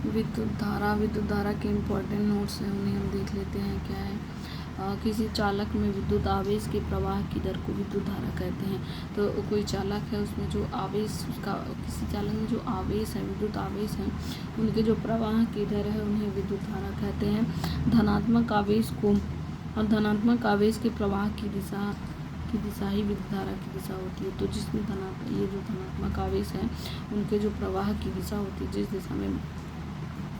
विद्युत धारा के इम्पोर्टेंट नोट्स हैं, उन्हें हम देख लेते हैं। क्या है? किसी चालक में विद्युत आवेश के प्रवाह की दर को विद्युत धारा कहते हैं। तो कोई चालक है, उसमें जो आवेश उसका किसी चालक में जो आवेश है, विद्युत आवेश है, उनके जो प्रवाह की दर है उन्हें विद्युत धारा कहते हैं। धनात्मक आवेश को और धनात्मक आवेश के प्रवाह की दिशा ही विद्युत धारा की दिशा होती है। तो जिसमें ये जो धनात्मक आवेश है, उनके जो प्रवाह की दिशा होती है, जिस दिशा में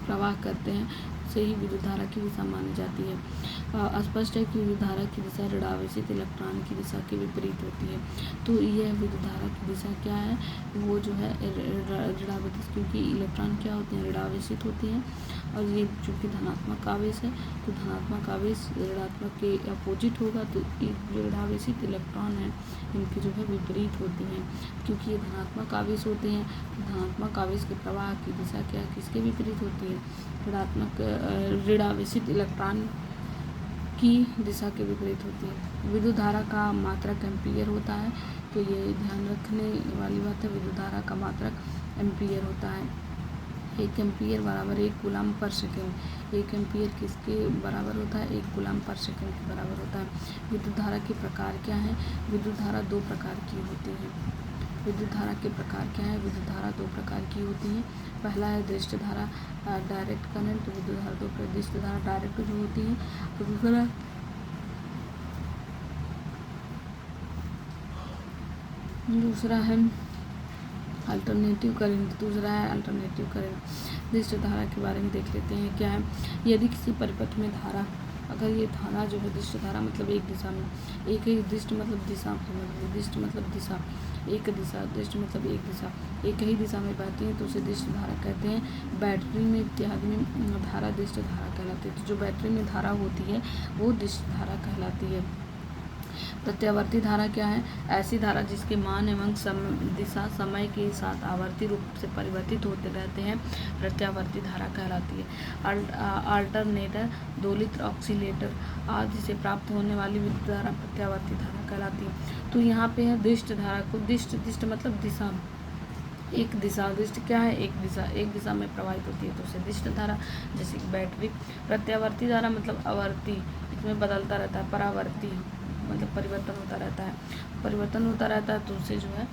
प्रवाह करते हैं, से ही विद्युत धारा की दिशा मानी जाती है। स्पष्ट है कि विद्युत धारा की दिशा ऋणावेशित इलेक्ट्रॉन की दिशा के विपरीत होती है। तो यह विद्युत धारा की दिशा क्या है? वो जो है ऋणावेशित, क्योंकि इलेक्ट्रॉन क्या होते हैं? ऋणावेशित होते हैं। और ये चूँकि धनात्मक आवेश है, तो धनात्मक आवेश ऋणात्मक के अपोजिट होगा, तो जो ऋणावेशित इलेक्ट्रॉन है, इनकी जो है विपरीत होती हैं। क्योंकि ये धनात्मक आवेश होते हैं, धनात्मक आवेश के प्रवाह की दिशा क्या किसके विपरीत होती है? ऋणावेशित इलेक्ट्रॉन की दिशा के विपरीत होती है। विद्युत धारा का मात्रक एम्पीयर होता है। तो ये ध्यान रखने वाली बात है, विद्युत धारा का मात्रक एम्पीयर होता है। 1 एम्पीयर बराबर 1 कूलम पर सेकेंड। 1 एम्पीयर किसके बराबर होता है? 1 कूलम पर सेकेंड के बराबर होता है। विद्युत धारा के प्रकार क्या हैं? विद्युत धारा 2 प्रकार की होती है। विद्युत धारा के प्रकार क्या है? विद्युत धारा 2 प्रकार की होती हैं। पहला है दृष्ट धारा, डायरेक्ट करंट। विद्युत धारा 2 दृष्ट धारा डायरेक्ट जो होती है। तो दूसरा है अल्टरनेटिव करंट। दूसरा है अल्टरनेटिव करंट। दृष्ट धारा के बारे में देख लेते हैं। क्या है? यदि किसी परिपथ में धारा, अगर ये धारा जो है दृष्ट धारा मतलब एक दिशा में, एक ही दृष्ट मतलब दिशा, दृष्ट मतलब दिशा, एक दिशा, दृष्ट मतलब एक दिशा, एक ही दिशा में बहती है तो उसे दृष्ट धारा कहते हैं। बैटरी में इत्यादि में धारा दृष्ट धारा कहलाती है। तो जो बैटरी में धारा होती है वो दृष्ट धारा कहलाती है। प्रत्यावर्ती धारा क्या है? ऐसी धारा जिसके मान एवं दिशा समय के साथ आवर्ती रूप से परिवर्तित होते रहते हैं, प्रत्यावर्ती धारा कहलाती है। अल्टरनेटर, दोलित्र, ऑक्सीलेटर आदि से प्राप्त होने वाली विद्युत धारा प्रत्यावर्ती धारा कहलाती है। तो यहाँ पे है दृष्ट धारा को, दृष्ट मतलब दिशा, एक दिशा, दृष्ट क्या है? एक दिशा में प्रवाहित होती है तो उसे दृष्ट धारा, जैसे कि बैटरी। प्रत्यावर्ती धारा मतलब आवर्ती, इसमें बदलता रहता है। परावर्ती मतलब परिवर्तन होता रहता है, तो उसे जो है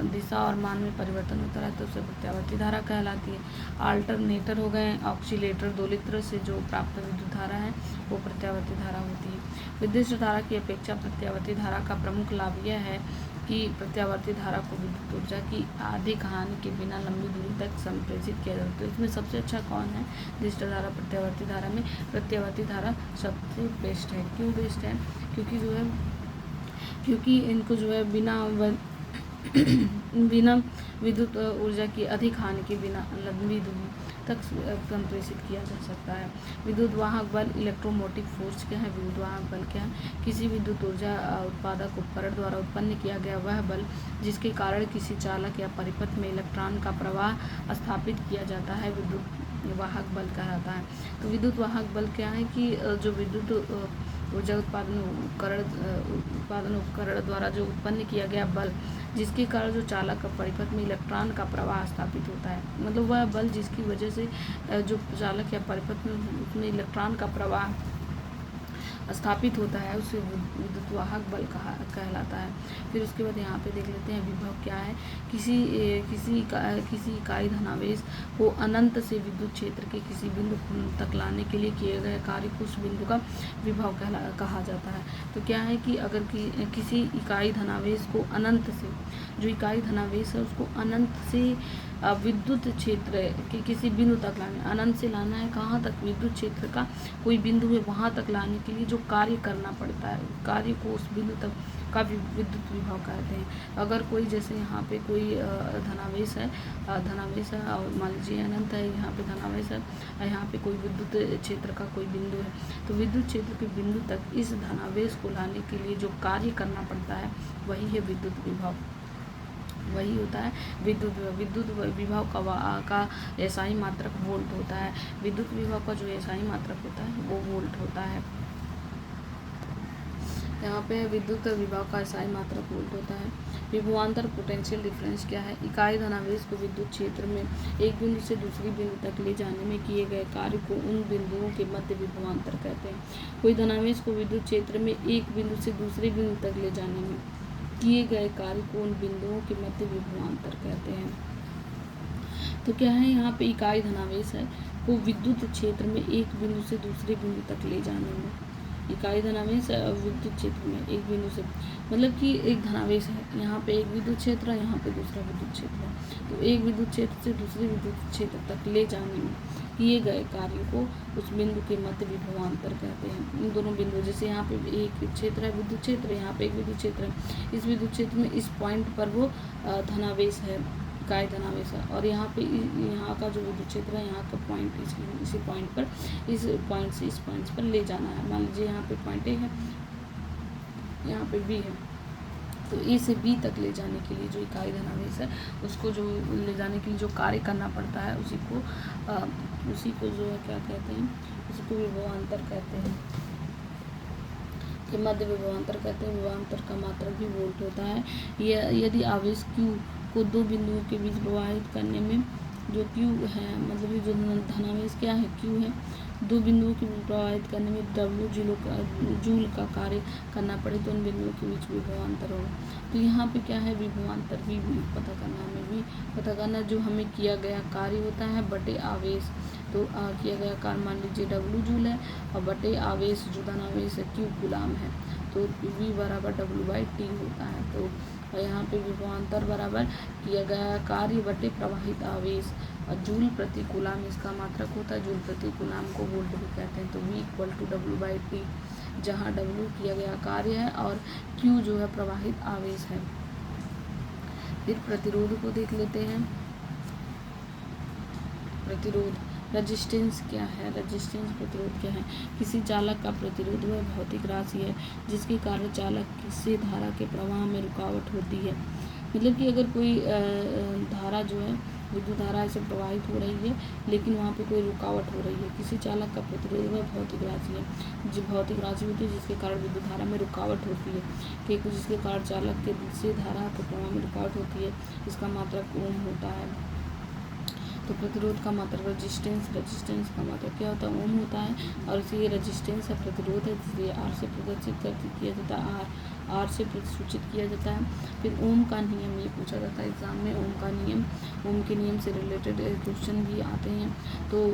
दिशा और मान में परिवर्तन होता रहता है, तो उसे प्रत्यावर्ती धारा कहलाती है। अल्टरनेटर हो गए, ऑक्सीलेटर, दोलित्र से जो प्राप्त विद्युत धारा है वो प्रत्यावर्ती धारा होती है। विद्युत धारा की अपेक्षा प्रत्यावर्ती धारा का प्रमुख लाभ यह है कि प्रत्यावर्ती धारा को विद्युत ऊर्जा की अधिक हानि के बिना लंबी दूरी तक संप्रेषित किया जाता है। तो इसमें सबसे अच्छा कौन है? दृष्ट धारा। प्रत्यावर्ती धारा में प्रत्यावर्ती धारा सबसे बेस्ट है। क्यों बेस्ट है? क्योंकि इनको जो है बिना विद्युत ऊर्जा की अधिक हानि के बिना लंबी दूरी तक संप्रेषित किया जा सकता है। विद्युत वाहक बल, इलेक्ट्रोमोटिव फोर्स क्या है? विद्युत वाहक बल क्या है? किसी विद्युत ऊर्जा उत्पादक उपकरण द्वारा उत्पन्न किया गया वह बल जिसके कारण किसी चालक या परिपथ में इलेक्ट्रॉन का प्रवाह स्थापित किया जाता है, विद्युत वाहक बल कहलाता है। तो विद्युत वाहक बल क्या है कि जो विद्युत ऊर्जा उत्पादन उपकरण द्वारा जो उत्पन्न किया गया बल जिसके कारण जो चालक का परिपथ में इलेक्ट्रॉन का प्रवाह स्थापित होता है, मतलब वह बल जिसकी वजह से जो चालक या परिपथ में उसमें इलेक्ट्रॉन का प्रवाह स्थापित होता है, उसे विद्युत वाहक बल कहलाता है। फिर उसके बाद यहाँ पे देख लेते हैं विभव क्या है। किसी इकाई धनावेश को अनंत से विद्युत क्षेत्र के किसी बिंदु तक लाने के लिए किए गए कार्य को उस बिंदु का विभव कहा जाता है। तो क्या है कि अगर किसी इकाई धनावेश को अनंत से, जो इकाई धनावेश है उसको अनंत से विद्युत क्षेत्र के किसी बिंदु तक लाना, अनंत से लाना है कहाँ तक? विद्युत क्षेत्र का कोई बिंदु है वहाँ तक लाने के लिए जो कार्य करना पड़ता है, कार्य को उस बिंदु तक का विद्युत विभव कहते हैं। अगर कोई जैसे यहाँ पे कोई धनावेश है और मान लीजिए अनंत है, यहाँ पे धनावेश है, यहाँ पे कोई विद्युत क्षेत्र का कोई बिंदु है, तो विद्युत क्षेत्र के बिंदु तक इस धनावेश को लाने के लिए जो कार्य करना पड़ता है वही है विद्युत विभव, वही होता है विद्युत विभव का एसआई मात्रक वोल्ट होता है। विद्युत विभव का जो एसआई मात्रक होता है वो वोल्ट होता है। यहाँ पे विद्युत विभव का SI मात्रक वोल्ट होता है। विभवांतर पोटेंशियल डिफरेंस क्या है? इकाई धनावेश को विद्युत क्षेत्र में एक बिंदु से दूसरी बिंदु तक ले जाने में किए गए कार्य को उन बिंदुओं के मध्य विभवांतर कहते हैं। कोई धनावेश को विद्युत क्षेत्र में एक बिंदु से दूसरे बिंदु तक ले जाने में किए गए कार्य को उन बिंदुओं के मध्य विभवांतर कहते हैं। तो क्या है यहाँ पे? इकाई धनावेश है को विद्युत क्षेत्र में एक बिंदु से दूसरे बिंदु तक ले जाने में, इकाई धनावेश विद्युत क्षेत्र में एक बिंदु से, मतलब कि एक धनावेश है, यहाँ पे एक विद्युत क्षेत्र है, यहाँ पे दूसरा विद्युत क्षेत्र है, तो एक विद्युत क्षेत्र से दूसरे विद्युत क्षेत्र तक ले जाने में किए गए कार्य को उस बिंदु के मध्य विभवांतर कहते हैं। इन दोनों बिंदु, जैसे यहाँ पे एक क्षेत्र है विद्युत क्षेत्र, यहाँ पे एक विद्युत क्षेत्र है, इस विद्युत क्षेत्र में इस पॉइंट पर वो धनावेश है, इकाई धनावेश है, और यहाँ पे यहाँ का जो विद्युत क्षेत्र है, यहाँ का पॉइंट इसी पॉइंट पर, इस पॉइंट से इस पॉइंट पर ले जाना है। मान लीजिए यहाँ पे पॉइंट A है, यहाँ पे B है, तो A से B तक ले जाने के लिए जो इकाई धनावेश है उसको जो ले जाने के लिए जो कार्य करना पड़ता है उसी को जो है क्या कहते हैं? उसी को विभवांतर कहते हैं, के मध्य विभवांतर कहते हैं। विभवांतर का मात्रक भी वोल्ट होता है। यदि आवेश Q को दो बिंदुओं के बीच प्रवाहित करने में जो Q है, मतलब ये जो धनावेश क्या है? Q है, दो बिंदुओं के बीच प्रवाहित करने में W जूल का कार्य करना पड़े तो उन बिंदुओं के बीच विभवांतर होगा। तो यहाँ पे क्या है? विभवांतर भी पता करना, हमें भी पता करना जो हमें किया गया कार्य होता है बटे आवेश। तो किया गया कार्य मान लीजिए W जूल है और बटे आवेश जो धनावेश है Q गुलाम है, तो V बराबर W/T होता है। तो यहाँ पे विभवांतर बराबर किया गया कार्य बटे प्रवाहित आवेश, और जूल प्रति कूलाम इसका मात्रक होता है। जूल प्रति कूलाम को वोल्ट भी कहते हैं। तो V = W/T, जहाँ W किया गया कार्य है और Q जो है प्रवाहित आवेश है। फिर प्रतिरोध को देख लेते हैं। प्रतिरोध, रेजिस्टेंस क्या है? रेजिस्टेंस प्रतिरोध क्या है? किसी चालक का प्रतिरोध वह भौतिक राशि है जिसके कारण चालक से धारा के प्रवाह में रुकावट होती है। मतलब कि अगर कोई धारा जो है, विद्युत धारा ऐसे प्रवाहित हो रही है लेकिन वहाँ पे कोई रुकावट हो रही है, किसी चालक का प्रतिरोध वह भौतिक राशि है जो भौतिक राशि होती है जिसके कारण विद्युत धारा में रुकावट होती है, कि जिसके कारण चालक के से धारा के प्रवाह में रुकावट होती है। इसका मात्रक ओम होता है। तो प्रतिरोध का मात्रक रेजिस्टेंस का मात्रक क्या होता है? ओम होता है। और इसी रेजिस्टेंस है, प्रतिरोध है, इसलिए R से प्रदर्शित किया जाता है, R से प्रतिसूचित किया जाता है। फिर ओम का नियम ये पूछा जाता है एग्जाम में, ओम का नियम, ओम के नियम से रिलेटेड क्वेश्चन भी आते हैं। तो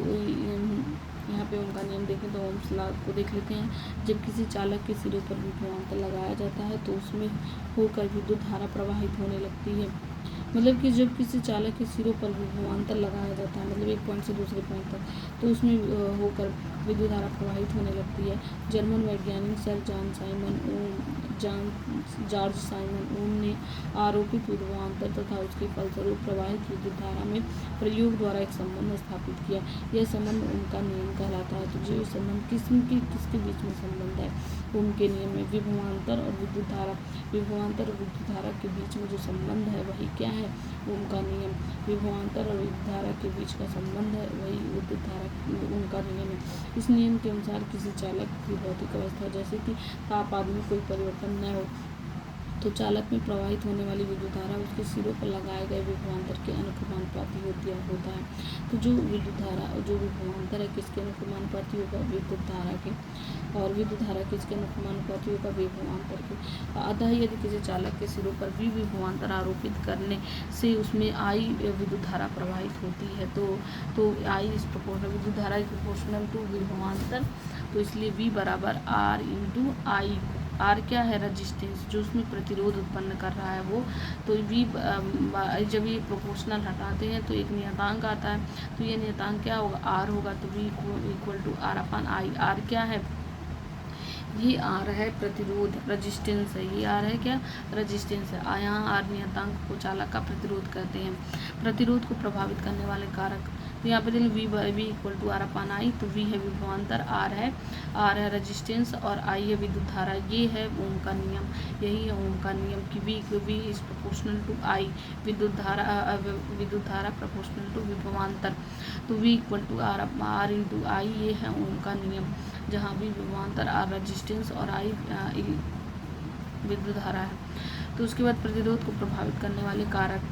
यहाँ पे ओम का नियम देखें तो ओम्स लॉ को देख लेते हैं। जब किसी चालक के सिरे पर विभवांतर लगाया जाता है तो उसमें होकर विद्युत धारा प्रवाहित होने लगती है। मतलब कि जब किसी चालक के सिरों पर विभवांतर लगाया जाता है, मतलब एक पॉइंट से दूसरे पॉइंट तक, तो उसमें होकर विद्युत धारा प्रवाहित होने लगती है। जर्मन वैज्ञानिक सर जॉर्ज साइमन ओम ने आरोपित विभवांतर तथा उसके फलस्वरूप प्रवाहित विद्युत धारा में प्रयोग द्वारा एक संबंध स्थापित किया। यह संबंध ओम का नियम कहलाता है। तो जो संबंध किसके बीच में संबंध है? ओम के नियम में विभवांतर और विद्युत धारा, विभवांतर और विद्युत धारा के बीच में जो संबंध है वही क्या है? ओम का नियम। विभवांतर और विद्युत धारा के बीच का संबंध है वही विद्युत धारा, ओम का नियम है। इस नियम के अनुसार किसी चालक की भौतिक अवस्था जैसे कि ताप आदि में कोई परिवर्तन न हो तो चालक में प्रवाहित होने वाली विद्युत धारा उसके सिरों पर लगाए गए विभवांतर के अनुक्रमानुपाती होता है। तो जो विद्युत धारा, जो विभवांतर है किसके अनुक्रमानुपाती होगा? विद्युत धारा के। और विद्युत धारा किसके अनुक्रमानुपाती होगा? विभवांतर के। अतः यदि किसी चालक के सिरों पर भी विभवांतर आरोपित करने से उसमें I विद्युत धारा प्रवाहित होती है तो I इस प्रोपोर्शनल, विद्युत धारा इज प्रोपोर्शनल टू विभवांतर, तो इसलिए V बराबर R × I। R क्या है? रेजिस्टेंस, जो उसमें प्रतिरोध उत्पन्न कर रहा है वो। तो V जब ये प्रोपोर्शनल हटाते हैं तो एक नियतांक आता है, तो ये नियतांक क्या होगा? R होगा। तो V = R/I। R क्या है? ये R है प्रतिरोध, रेजिस्टेंस है। ये R है क्या? रेजिस्टेंस है। यहाँ R नियतांक को चालक का प्रतिरोध कहते हैं। प्रतिरोध को प्रभावित करने वाले कारक, तो यहाँ पे देखिए V = R/I। तो V है विभवांतर, R है रेजिस्टेंस और I है विद्युत धारा। ये है ओम का नियम, यही है ओम का नियम कि V is proportional to I, विद्युत धारा प्रोपोर्शनल टू विभवांतर। तो V = R × I, ये है ओम का नियम, जहाँ भी विभवांतर, R रेजिस्टेंस और I विद्युत धारा है। तो उसके बाद प्रतिरोध को प्रभावित करने वाले कारक,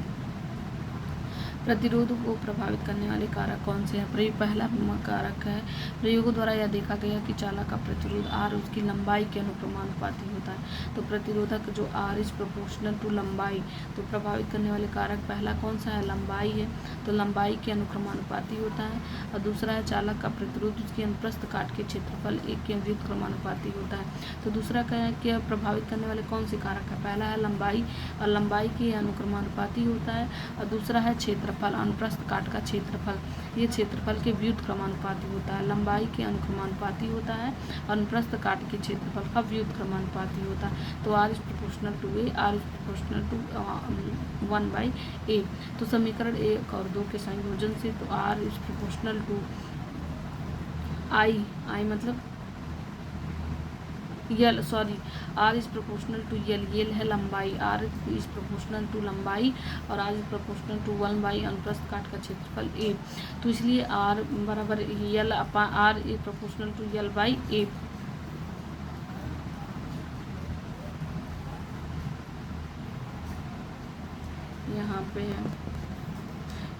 प्रतिरोध को प्रभावित करने वाले कारक कौन से हैं? पहला कारक है, प्रयोगों द्वारा यह देखा गया कि चालक का प्रतिरोध R उसकी लंबाई के अनुक्रमानुपाती होता है। तो प्रतिरोधक जो R इज प्रोपोर्शनल टू लंबाई, तो प्रभावित करने वाले कारक पहला कौन सा है? लंबाई है, तो लंबाई के अनुक्रमानुपाती होता है। और दूसरा है चालक का प्रतिरोध उसकी अनुप्रस्थ काट के क्षेत्रफल 1 के व्युत्क्रमानुपाती होता है। तो दूसरा क्या है कि प्रभावित करने वाले कौन से कारक है? पहला है लंबाई, और लंबाई के अनुक्रमानुपाती होता है। और दूसरा है क्षेत्रफल, अनुप्रस्थ काट का क्षेत्रफल, ये क्षेत्रफल के व्युत्क्रमानुपाती होता है। लंबाई के अनुक्रमानुपाती होता है, अनुप्रस्थ काट के क्षेत्रफल का व्युत्क्रमानुपाती होता है। तो R is proportional to A, R is proportional to 1/A। तो समीकरण 1 और 2 के संयोजन से तो R is proportional to I मतलब R is proportional to L है लंबाई, R इज प्रोपोर्शनल टू लंबाई और R इज प्रोपोर्शनल टू 1/, अनुप्रस्थ काट का क्षेत्रफल A। तो इसलिए R बराबर R is proportional to L/A। यहाँ पे है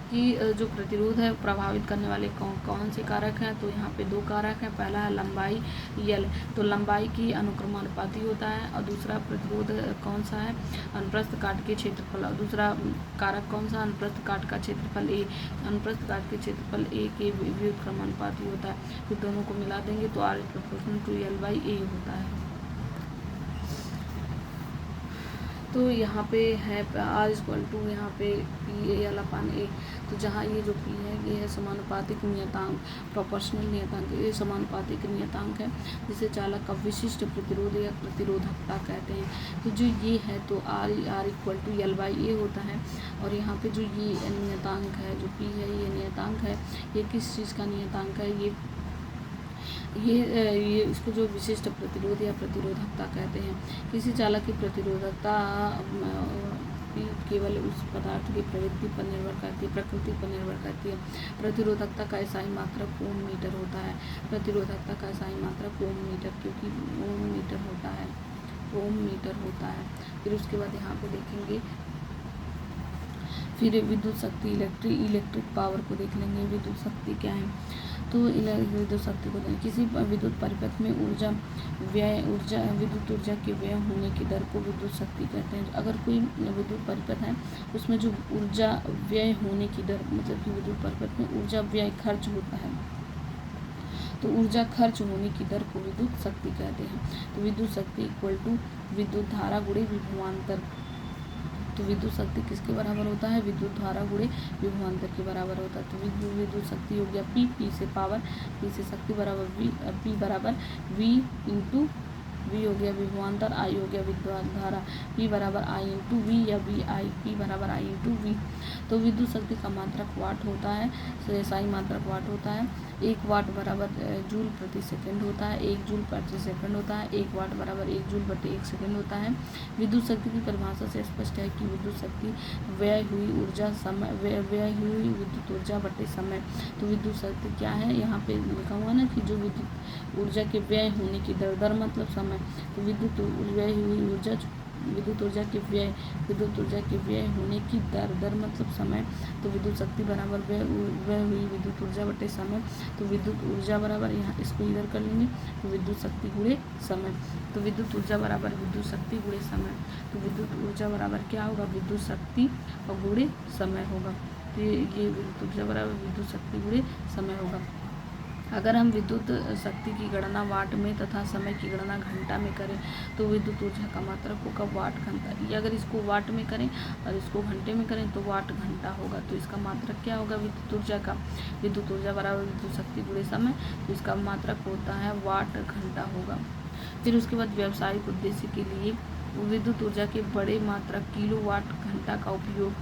कि जो प्रतिरोध है प्रभावित करने वाले कौन से कारक हैं? तो यहाँ पे 2 कारक हैं। पहला है लंबाई L, तो लंबाई की अनुक्रमानुपाती होता है। और दूसरा प्रतिरोध कौन सा है? अनुप्रस्थ काट के क्षेत्रफल। और दूसरा कारक कौन सा? अनुप्रस्थ काट का क्षेत्रफल A, अनुप्रस्थ काट के क्षेत्रफल A के व्युत्क्रमानुपाती होता है। फिर दोनों को मिला देंगे तो R is proportional to L/A होता है। तो यहाँ पे है R इक्वल टू यहाँ पे P/A। तो जहाँ ये जो P है ये है समानुपातिक नियतांक, प्रोपोर्शनल नियतांक, ये समानुपातिक नियतांक है जिसे चालक का विशिष्ट प्रतिरोध या प्रतिरोधकता कहते हैं। तो जो ये है तो R इक्वल टू L/A होता है। और यहाँ पे जो ये नियतांक है, जो P है ये नियतांक है, ये किस चीज़ का नियतांक है? ये इसको जो विशिष्ट प्रतिरोध या प्रतिरोधकता कहते हैं। किसी चालक की प्रतिरोधकता केवल उस पदार्थ की प्रकृति पर निर्भर करती है। प्रतिरोधकता का SI मात्रक ओम मीटर होता है। प्रतिरोधकता का SI मात्रक ओम मीटर, क्योंकि ओम मीटर होता है। फिर उसके बाद यहाँ पे देखेंगे, फिर विद्युत शक्ति इलेक्ट्रिक पावर को देख लेंगे। विद्युत शक्ति क्या है? तो विद्युत शक्ति को देखें, किसी विद्युत परिपथ में विद्युत ऊर्जा के व्यय होने की दर को विद्युत शक्ति कहते हैं। अगर कोई विद्युत परिपथ है उसमें जो ऊर्जा व्यय होने की दर, मतलब कि विद्युत परिपथ में ऊर्जा व्यय खर्च होता है, तो ऊर्जा खर्च होने की दर को विद्युत शक्ति कहते हैं। तो विद्युत शक्ति इक्वल टू विद्युत धारा गुणे विभवांतर। तो विद्युत शक्ति किसके बराबर होता है? विद्युत धारा गुणे विभवांतर के बराबर होता है। तो विद्युत शक्ति हो गया P से पावर, P से शक्ति बराबर P बराबर V इंटू V हो गया विभवांतर, I हो गया विद्युत धारा, P बराबर I इंटू V या VI, P बराबर I इंटू V। तो विद्युत शक्ति का मात्रक वाट होता है, SI मात्रक वाट होता है। 1 वाट बराबर जूल प्रति सेकंड होता है, 1 जूल प्रति सेकंड होता है। 1 वाट बराबर 1 जूल बटे 1 सेकंड होता है। विद्युत शक्ति की परिभाषा से स्पष्ट है कि विद्युत शक्ति व्यय हुई विद्युत ऊर्जा बटे समय। तो विद्युत शक्ति क्या है? यहाँ पे लिखा हुआ ना कि जो विद्युत ऊर्जा के व्यय होने की दर मतलब समय। तो विद्युत ऊर्जा के व्यय होने की दर मतलब समय। तो विद्युत शक्ति बराबर व्यय हुई विद्युत ऊर्जा बटे समय। तो विद्युत ऊर्जा बराबर, यहाँ इसको इधर कर लेंगे, तो विद्युत शक्ति गुणे समय। तो विद्युत ऊर्जा बराबर विद्युत शक्ति गुणे समय। तो विद्युत ऊर्जा बराबर क्या होगा? विद्युत शक्ति और गुणे समय होगा। तो ये विद्युत ऊर्जा बराबर विद्युत शक्ति गुणे समय होगा। अगर हम विद्युत शक्ति की गणना वाट में तथा समय की गणना घंटा में करें तो विद्युत ऊर्जा का मात्रक होगा वाट घंटा। या अगर इसको वाट में करें और इसको घंटे में करें तो वाट घंटा होगा। तो इसका मात्रक क्या होगा विद्युत ऊर्जा का? विद्युत ऊर्जा बराबर विद्युत शक्ति गुणे समय, तो इसका मात्रक होता है वाट घंटा होगा। फिर उसके बाद व्यावसायिक उद्देश्य के लिए विद्युत ऊर्जा के बड़े मात्रक किलो वाट घंटा का उपयोग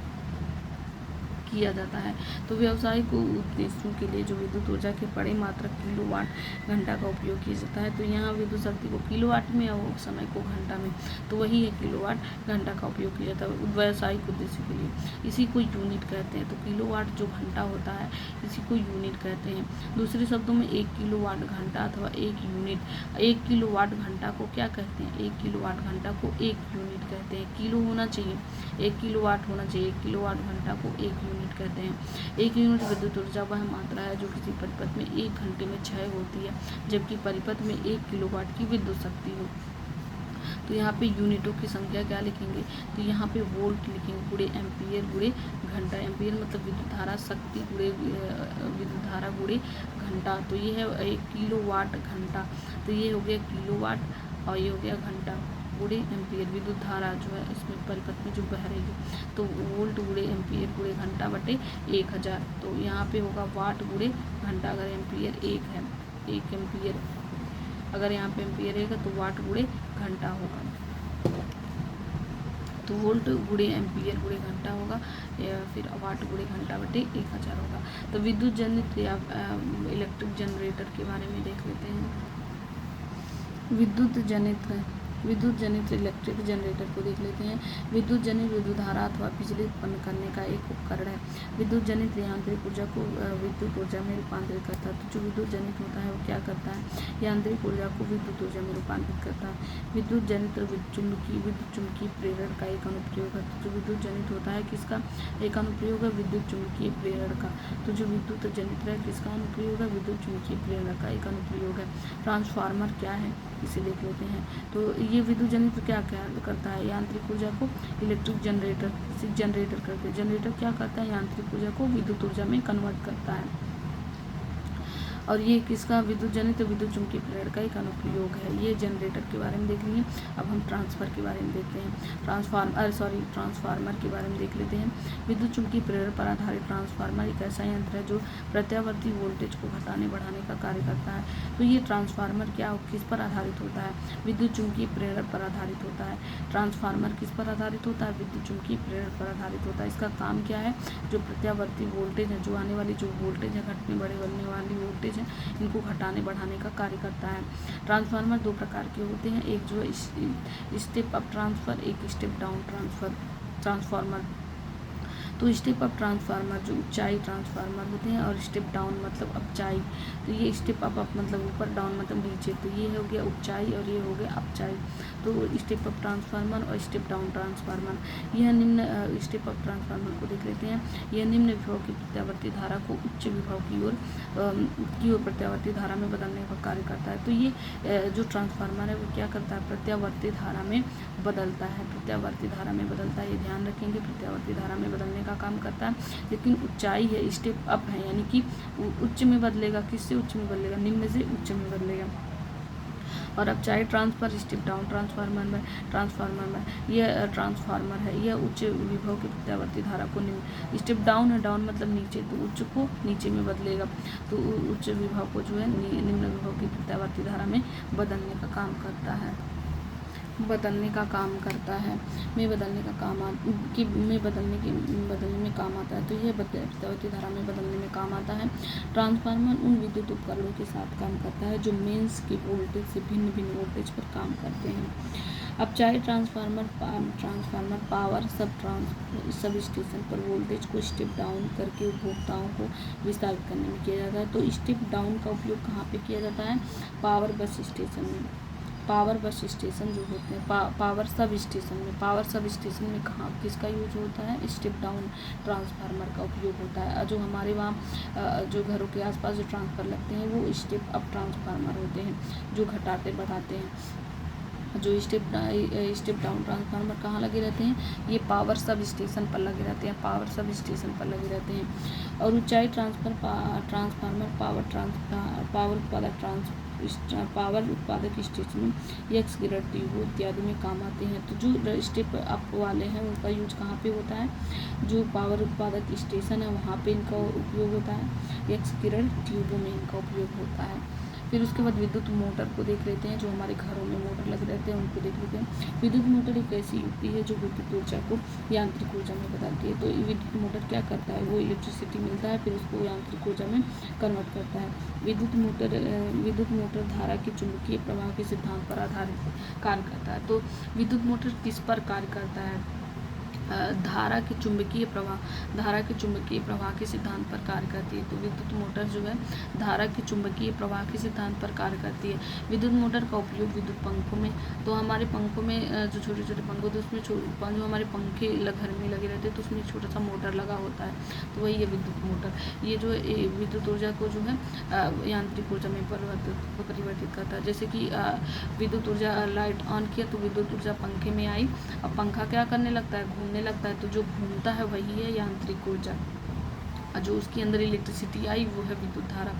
किया जाता है। तो व्यावसायिक उद्देश्यों के लिए जो विद्युत ऊर्जा के बड़े मात्रक किलोवाट घंटा का उपयोग किया जाता है। तो यहाँ विद्युत शक्ति को किलोवाट में और समय को घंटा में, तो वही है किलोवाट घंटा का उपयोग किया जाता है व्यावसायिक उद्देश्य के लिए। इसी को यूनिट कहते हैं। तो किलोवाट जो घंटा होता है इसी को यूनिट कहते हैं। दूसरे शब्दों में 1 किलोवाट घंटा अथवा 1 यूनिट, 1 किलोवाट घंटा को क्या कहते हैं, 1 किलोवाट घंटा को 1 यूनिट कहते हैं। किलो होना चाहिए, 1 किलोवाट होना चाहिए, 1 किलोवाट घंटा को 1 यूनिट कहते हैं। 1 यूनिट विद्युत ऊर्जा वह मात्रा है जो किसी परिपथ में 1 घंटे में क्षय होती है, जबकि परिपथ में 1 किलोवाट की विद्युत शक्ति हो। तो यहाँ पे यूनिटों की संख्या क्या लिखेंगे, तो यहाँ पे वोल्ट लिखेंगे गुणे एम्पियर गुणे घंटा। एम्पियर मतलब विद्युत धारा शक्ति गुणे विद्युत धारा गुणे घंटा। तो ये है 1 किलोवाट घंटा, तो ये हो गया किलोवाट और ये हो गया घंटा गुणे एम्पियर। विद्युत धारा जो है इसमें परिपथ में जो बह रही है, तो वोल्ट गुणे एम्पियर गुणे घंटा बटे 1000। तो यहाँ पे होगा वाट गुणे घंटा। अगर एम्पियर 1 है, 1 एम्पियर, अगर यहाँ पे एम्पियर रहेगा तो वाट गुणे घंटा होगा। तो वोल्ट गुणे एम्पियर गुणे घंटा होगा, या फिर वाट गुणे घंटा बटे 1000 होगा। तो विद्युत जनित या इलेक्ट्रिक जनरेटर के बारे में देख लेते हैं। विद्युत जनित इलेक्ट्रिक जनरेटर को देख लेते हैं। विद्युत जनित विद्युत धारा अथवा बिजली उत्पन्न करने का एक उपकरण है। विद्युत जनित यांत्रिक ऊर्जा को विद्युत ऊर्जा में रूपांतरित करता है। तो जो विद्युत जनित होता है वो क्या करता है, यांत्रिक ऊर्जा को विद्युत ऊर्जा में रूपांतरित करता है। विद्युत जनित विद्युत चुम्बकीय प्रेरण का एक अनुप्रयोग है। तो जो विद्युत जनित होता है किसका एक अनुप्रयोग है, विद्युत चुम्बकीय प्रेरण का। तो जो विद्युत जनित है किसका अनुप्रयोग है, विद्युत चुम्बकीय प्रेरण का एक अनुप्रयोग है। ट्रांसफार्मर क्या है इसे देख लेते हैं। तो ये विद्युत जनित क्या करता है, यांत्रिक ऊर्जा को इलेक्ट्रिक जनरेटर करते हैं। जनरेटर क्या करता है, यांत्रिक ऊर्जा को विद्युत ऊर्जा में कन्वर्ट करता है। और ये किसका विद्युत जनित विद्युत चुम्बकीय प्रेरण का एक अनुप्रयोग है। ये जनरेटर के बारे में देख लिए। अब हम ट्रांसफर के बारे में देखते हैं। ट्रांसफार्मर के बारे में देख लेते हैं। विद्युत चुम्बकीय प्रेरण पर आधारित ट्रांसफार्मर एक ऐसा यंत्र है जो प्रत्यावर्ती वोल्टेज को घटाने बढ़ाने का कार्य करता है। तो ये ट्रांसफार्मर क्या किस पर आधारित होता है, विद्युत चुम्बकीय प्रेरण पर आधारित होता है। ट्रांसफार्मर किस पर आधारित होता है, विद्युत चुम्बकीय प्रेरण पर आधारित होता है। इसका काम क्या है, जो प्रत्यावर्ती वोल्टेज है, जो आने वाली जो वोल्टेज है, घटने बढ़ने वाली वोल्टेज है, इनको घटाने बढ़ाने का कार्य करता है। ट्रांसफार्मर 2 प्रकार के होते हैं, एक जो है स्टेप अप ट्रांसफर, एक स्टेप डाउन ट्रांसफार्मर। तो स्टेप अप ट्रांसफार्मर जो ऊंचाई ट्रांसफार्मर होते हैं, और स्टेप डाउन मतलब अपचाई। तो ये स्टेप अप मतलब ऊपर, डाउन मतलब नीचे। तो ये हो गया ऊंचाई और ये हो गया अपचाई। तो स्टेप अप ट्रांसफार्मर और स्टेप डाउन ट्रांसफार्मर, यह निम्न स्टेप अप ट्रांसफार्मर को देख लेते हैं। यह निम्न विभव की प्रत्यावर्ती धारा को उच्च विभव की ओर प्रत्यावर्ती धारा में बदलने का कार्य करता है। तो ये जो ट्रांसफार्मर है वो क्या करता है, प्रत्यावर्ती धारा में बदलता है, प्रत्यावर्ती धारा में बदलता है। ये ध्यान रखेंगे, प्रत्यावर्ती धारा में बदलने का काम करता है। लेकिन ऊंचाई है, स्टेप अप है, यानी कि उच्च में बदलेगा। किससे उच्च में बदलेगा, निम्न से उच्च में बदलेगा। और अपचाई ट्रांसफर स्टेप डाउन ट्रांसफार्मर में यह ट्रांसफार्मर है, यह उच्च विभव की प्रत्यावर्ती धारा को निम्न, स्टेप डाउन है, डाउन मतलब नीचे, तो उच्च को नीचे में बदलेगा। तो उच्च विभव को जो है निम्न विभव की प्रत्यावर्ती धारा में बदलने का काम करता है, बदलने में काम आता है। तो यह प्रत्यावर्ती धारा में बदलने में काम आता है। ट्रांसफार्मर उन विद्युत उपकरणों के साथ काम करता है जो मेंस के वोल्टेज से भिन्न वोल्टेज पर काम करते हैं। अपचाई ट्रांसफार्मर पावर सब स्टेशन पर वोल्टेज को स्टेप डाउन करके उपभोक्ताओं को विस्तारित करने में किया जाता है। तो स्टेप डाउन का उपयोग कहाँ पे किया जाता है, पावर बस स्टेशन में। पावर बस स्टेशन जो होते हैं, पावर सब स्टेशन में कहाँ किसका यूज होता है, स्टेप डाउन ट्रांसफार्मर का उपयोग होता है। जो हमारे वहाँ जो घरों के आसपास जो ट्रांसफार्मर लगते हैं वो स्टेप अप ट्रांसफार्मर होते हैं, जो घटाते बढ़ाते हैं। जो स्टेप डाउन ट्रांसफार्मर कहाँ लगे रहते हैं, ये पावर सब स्टेशन पर लगे रहते हैं, और ऊंचाई ट्रांसफार्मर पावर उत्पादक स्टेशन यक्स ग्रिड ट्यूबों इत्यादि में काम आते हैं। तो जो स्टेप अप वाले हैं उनका यूज कहाँ पे होता है, जो पावर उत्पादक स्टेशन है वहाँ पे इनका उपयोग होता है, यक्स ग्रिड ट्यूबों में इनका उपयोग होता है। फिर उसके बाद विद्युत मोटर को देख लेते हैं, जो हमारे घरों में मोटर लगे रहते हैं उनको देख लेते हैं। विद्युत मोटर एक ऐसी युक्ति है जो विद्युत ऊर्जा को यांत्रिक ऊर्जा में बदलती है। तो विद्युत मोटर क्या करता है, वो इलेक्ट्रिसिटी मिलता है, फिर उसको यांत्रिक ऊर्जा में कन्वर्ट करता है। विद्युत मोटर धारा के चुंबकीय प्रवाह के सिद्धांत पर आधारित कार्य करता है। तो विद्युत मोटर किस पर कार्य करता है, धारा के चुंबकीय प्रवाह के सिद्धांत पर कार्य करती है। तो विद्युत मोटर जो है धारा के चुंबकीय प्रवाह के सिद्धांत पर कार्य करती है। विद्युत मोटर का उपयोग विद्युत पंखों में, तो हमारे पंखों में जो छोटे छोटे पंख होते हैं उसमें जो हमारे पंखे घर में लगे रहते हैं तो उसमें एक छोटा सा मोटर लगा होता है, तो वही है विद्युत मोटर। ये जो है विद्युत ऊर्जा को जो है यांत्रिक ऊर्जा में परिवर्तित करता है। जैसे कि विद्युत ऊर्जा लाइट ऑन किया तो विद्युत ऊर्जा पंखे में आई, अब पंखा क्या करने लगता है, घूमने लगता है, तो जो घूमता है वही है यांत्रिक ऊर्जा। जो उसके अंदर इलेक्ट्रिसिटी आई वो है विद्युत धारा,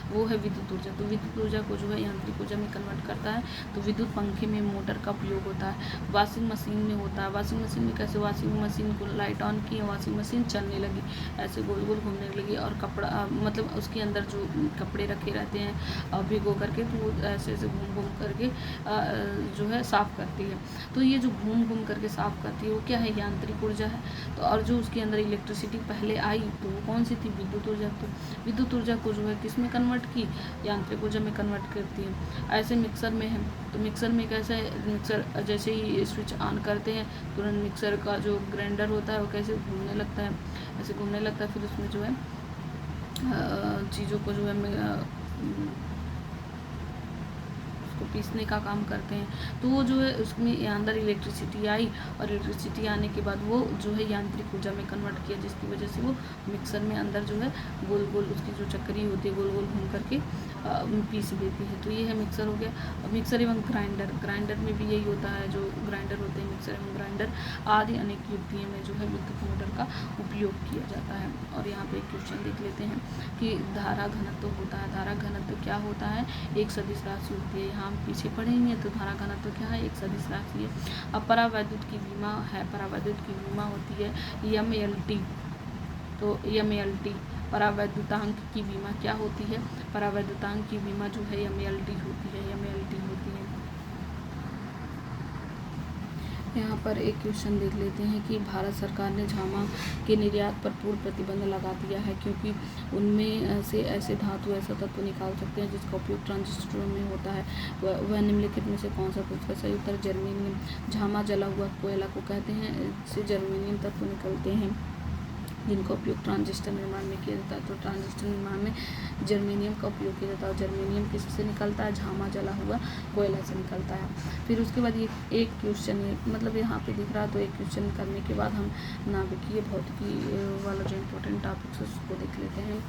वो है विद्युत ऊर्जा। तो विद्युत ऊर्जा को जो है यांत्रिक ऊर्जा में कन्वर्ट करता है। तो विद्युत पंखे में मोटर का उपयोग होता है, वॉशिंग मशीन में होता है। वॉशिंग मशीन में कैसे, वॉशिंग मशीन को लाइट ऑन की, वॉशिंग मशीन चलने लगी, ऐसे गोल गोल घूमने लगी, और कपड़ा मतलब उसके अंदर जो कपड़े रखे रहते हैं भिगो करके, तो वो ऐसे ऐसे घूम घूम करके जो है साफ़ करती है। तो ये जो घूम घूम करके साफ़ करती है वो क्या है, यांत्रिक ऊर्जा है। तो और जो उसके अंदर इलेक्ट्रिसिटी पहले आई तो वो कौन सी थी, विद्युत ऊर्जा। तो विद्युत ऊर्जा को जो है किस में कन्वर्ट की, यांत्रिक ऊर्जा में कन्वर्ट करती है। ऐसे मिक्सर में है, तो मिक्सर में कैसे है, मिक्सर जैसे ही स्विच ऑन करते हैं तुरंत मिक्सर का जो ग्राइंडर होता है वो कैसे घूमने लगता है, ऐसे घूमने लगता है, फिर उसमें जो है चीज़ों को जो है को पीसने का काम करते हैं। तो वो जो है उसमें अंदर इलेक्ट्रिसिटी आई, और इलेक्ट्रिसिटी आने के बाद वो जो है यांत्रिक ऊर्जा में कन्वर्ट किया, जिसकी वजह से वो मिक्सर में अंदर जो है गोल गोल उसकी जो चक्री होती है गोल गोल घूम करके पीस देती है। तो ये है मिक्सर हो गया। मिक्सर एवं ग्राइंडर में भी यही होता है, जो ग्राइंडर होते हैं मिक्सर एवं ग्राइंडर आदि अनेक युक्तियों में जो है विद्युत मोटर का उपयोग किया जाता है। और यहाँ पे एक क्वेश्चन देख लेते हैं कि धारा घनत्व होता है। धारा घनत्व क्या होता है, एक सदिश राशि होती है। यहाँ हम पीछे पढ़ेंगे तो धारा घनत्व क्या है, एक सदिश राशि है। अब परावैद्युत की विमा है, परावैद्युत की विमा होती है MLT। तो MLT परावैद्युतांक की विमा क्या होती है, परावैद्युतांक की विमा जो है MLT होती है, MLT होती है। यहाँ पर एक क्वेश्चन देख लेते हैं कि भारत सरकार ने झामा के निर्यात पर पूर्ण प्रतिबंध लगा दिया है, क्योंकि उनमें से ऐसे धातु ऐसा तत्व निकाल सकते हैं जिसका उपयोग ट्रांजिस्टरों में होता है। वह निम्नलिखित में से कौन सा तत्व, सही उत्तर जर्मेनियम। झामा जला हुआ कोयला को कहते हैं, इससे जर्मेनियम तत्व निकलते हैं जिनका उपयोग ट्रांजिस्टर निर्माण में किया जाता है। तो ट्रांजिस्टर निर्माण में जर्मेनियम का उपयोग किया जाता है। और जर्मेनियम किससे निकलता है, झामा जला हुआ कोयला से निकलता है। फिर उसके बाद ये एक क्वेश्चन है, मतलब यहाँ पे दिख रहा है, तो एक क्वेश्चन करने के बाद हम नाभिकीय भौतिकी वाला जो इम्पोर्टेंट टॉपिक्स है उसको देख लेते हैं।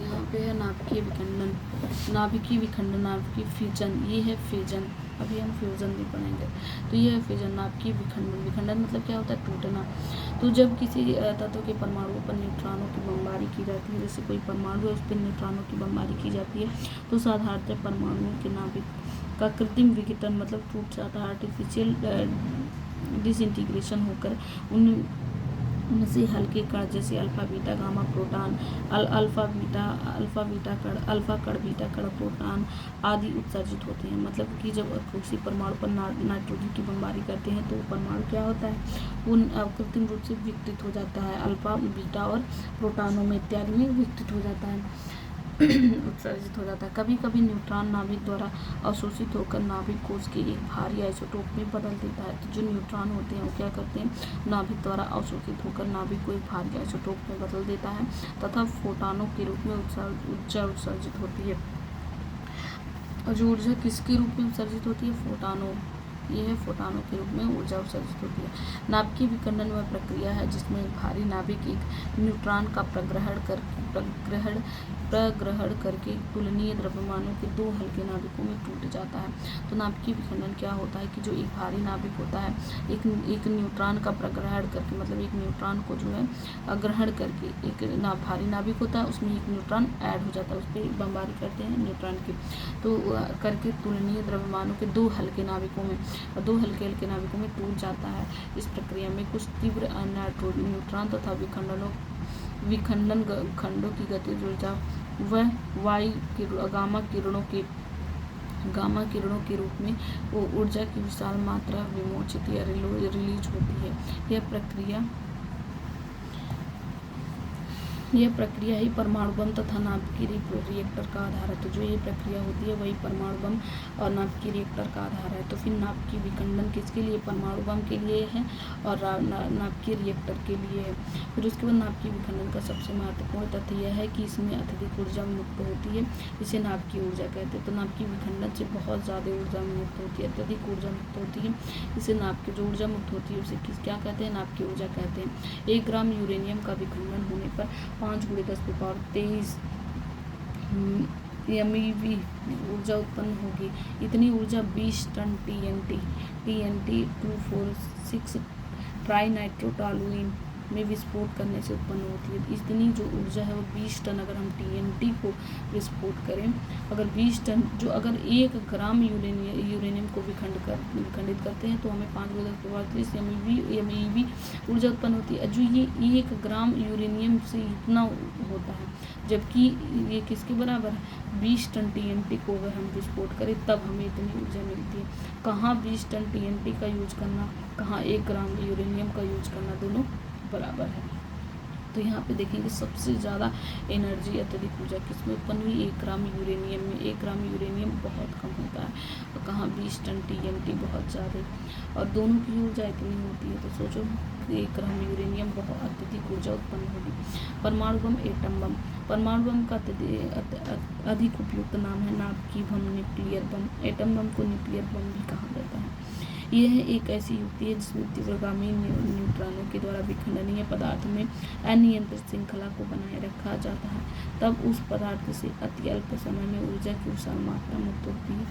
यहाँ पे है नाभिकीय विखंडन, नाभिकीय फिजन, ये है फिजन, अभी हम फ्यूजन भी पढ़ेंगे। तो ये है फिजन, नाभिकीय विखंडन मतलब क्या होता है, टूटना। तो जब किसी तत्व के परमाणुओं पर न्यूट्रॉनों की बमबारी की जाती है, जैसे कोई परमाणु है उस पर न्यूट्रॉनों की बमबारी की जाती है, तो साधारणतः परमाणुओं के नाभिक का कृत्रिम विघटन मतलब टूट जाता है, आर्टिफिशियल डिसइंटीग्रेशन होकर उनसे हल्के कण जैसे alpha beta gamma proton, alpha कण बीटा कण प्रोटॉन आदि उत्सर्जित होते हैं। मतलब कि जब किसी परमाणु पर नाइट्रोजन की बमबारी करते हैं तो परमाणु क्या होता है, उन कृत्रिम रूप से विघटित हो जाता है, अल्फा बीटा और प्रोटॉनों में इत्यादि में विघटित हो जाता है, उत्सर्जित हो जाता है। कभी कभी न्यूट्रॉन नाभिक द्वारा अवशोषित होकर नाभिक को उसके एक भारी आइसोटोप में बदल देता है। तो जो न्यूट्रॉन होते हैं वो क्या करते हैं, नाभिक द्वारा अवशोषित होकर नाभिक को एक भारी आइसोटोप में बदल देता है तथा फोटॉनों के रूप में ऊर्जा उत्सर्जित होती है। और जो ऊर्जा किसके रूप में उत्सर्जित होती है, फोटॉनों, यह है फोटॉनों के रूप में ऊर्जा उत्सर्जित होती है। नाभिकीय विखंडन वह प्रक्रिया है जिसमें एक भारी नाभिक एक न्यूट्रॉन का प्रग्रहण करके तुलनीय द्रव्यमानों के दो हल्के नाभिकों में टूट जाता है। तो नाभिकीय विखंडन क्या होता है कि जो एक भारी नाभिक होता है एक न्यूट्रॉन का प्रग्रहण करके, मतलब एक न्यूट्रॉन को जो है ग्रहण करके, एक भारी नाभिक होता है उसमें एक न्यूट्रॉन ऐड हो जाता है, उस पर बमबारी करते हैं न्यूट्रॉन की, तो करके तुलनीय द्रव्यमानों के दो हल्के नाभिकों में, दो हल्के हल्के नाभिकों में टूट जाता है। इस प्रक्रिया में कुछ तीव्र न्यूट्रॉन तथा विखंडन खंडों की गतिज ऊर्जा वह गामा किरणों के रूप में वो ऊर्जा की विशाल मात्रा विमोचित या रिलीज होती है। यह प्रक्रिया ही परमाणु बम तथा नाभिकीय रिएक्टर का आधार है। तो जो ये प्रक्रिया होती है वही परमाणु बम और नाभिकीय रिएक्टर का आधार है। तो फिर नाभिकीय विखंडन किसके लिए? परमाणु बम के लिए है और नाभिकीय रिएक्टर के लिए है। फिर उसके बाद नाभिकीय विखंडन का सबसे महत्वपूर्ण तथ्य यह है कि इसमें अत्यधिक ऊर्जा मुक्त होती है, इसे नाभिकीय ऊर्जा कहते हैं। तो नाभिकीय विखंडन से बहुत ज़्यादा ऊर्जा मुक्त होती है, अत्यधिक ऊर्जा मुक्त होती है, इसे नाभिकीय जो ऊर्जा मुक्त होती है उसे क्या कहते हैं? नाभिकीय ऊर्जा कहते हैं। 1 ग्राम यूरेनियम का विखंडन होने पर 5 × 10⁻23 MeV ऊर्जा उत्पन्न होगी। इतनी ऊर्जा 20 टन TNT 246 ट्राईनाइट्रोटॉलुईन में विस्फोट करने से उत्पन्न होती है। इतनी जो ऊर्जा है वो 20 टन, अगर हम TNT को विस्फोट करें, अगर 20 टन अगर 1 ग्राम यूरेनियम को विखंडित करते हैं तो हमें 5 × 10⁻23 MeV ऊर्जा उत्पन्न होती है। जो ये 1 ग्राम यूरेनियम से इतना होता है, जबकि ये किसके बराबर है? 20 टन TNT को अगर हम विस्फोट करें तब हमें इतनी ऊर्जा मिलती है। कहाँ 20 टन TNT का यूज करना, कहाँ 1 ग्राम यूरेनियम का यूज करना, दोनों बराबर है। तो यहाँ पे देखेंगे सबसे ज़्यादा एनर्जी, अत्यधिक ऊर्जा किसमें उत्पन्न हुई? 1 ग्राम यूरेनियम में। 1 ग्राम यूरेनियम बहुत कम होता है और कहाँ 20 टन TNT बहुत ज़्यादा, और दोनों की ऊर्जा इतनी होती है। तो सोचो 1 ग्राम यूरेनियम बहुत अत्यधिक ऊर्जा उत्पन्न होगी। परमाणु बम, एटम बम। परमाणु बम का अधिक उपयुक्त नाम है नाभिकीय बम, न्यूक्लियर बम। एटम बम को न्यूक्लियर बम भी कहा जाता है। यह एक ऐसी युक्ति है जिसमें तीव्रगामी न्यूट्रॉनों के द्वारा विखंडनीय पदार्थ में अनियंत्रित श्रृंखला को बनाए रखा जाता है। तब उस पदार्थ से अति अल्प समय में ऊर्जा की विशाल मात्रा मुक्त होती है।